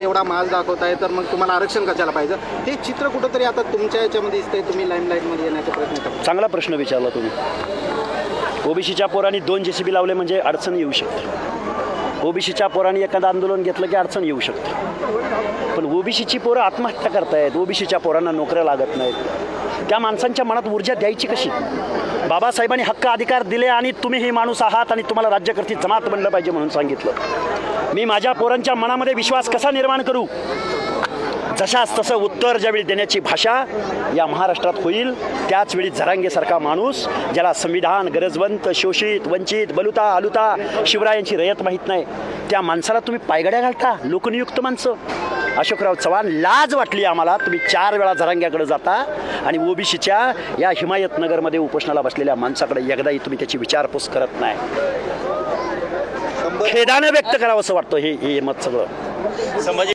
एवढा माज दाखवताय तर मग तुम्हाला आरक्षण कशाला पाहिजे हे चित्र कुठंतरी आता तुमच्या याच्यामध्ये दिसतंय. तुम्ही लाईमलाईटमध्ये येण्याचा प्रयत्न करता. चांगला प्रश्न विचारला तुम्ही. ओबीसीच्या पोरांनी 2 JCB लावले म्हणजे अडचण येऊ शकते. ओबीसीच्या पोरांनी एखादं आंदोलन घेतलं की अडचण येऊ शकते. पण ओबीसीची पोरं आत्महत्या करतायत, ओबीसीच्या पोरांना नोकऱ्या लागत नाहीत. त्या माणसांच्या मनात ऊर्जा द्यायची कशी? बाबासाहेबांनी हक्क अधिकार दिले आणि तुम्ही हे माणूस आहात आणि तुम्हाला राज्यकर्ती जमात बनलं पाहिजे म्हणून सांगितलं. मी माझ्या पोरांच्या मनामध्ये विश्वास कसा निर्माण करू? जशाच तसं उत्तर ज्यावेळी देण्याची भाषा या महाराष्ट्रात होईल त्याचवेळी जरांगेसारखा माणूस ज्याला संविधान, गरजवंत, शोषित, वंचित, बलुता, आलुता, शिवरायांची रयत माहीत नाही, त्या माणसाला तुम्ही पायगड्या घालता. लोकनियुक्त माणसं. अशोकराव चव्हाण, लाज वाटली आम्हाला. तुम्ही 4 वेळा जरांग्याकडे जाता आणि ओबीसीच्या या हिमायतनगरमध्ये उपोषणाला बसलेल्या माणसाकडे एकदाही तुम्ही त्याची विचारपूस करत नाही. खेदानं व्यक्त करावं असं वाटतं हे मत सगळं.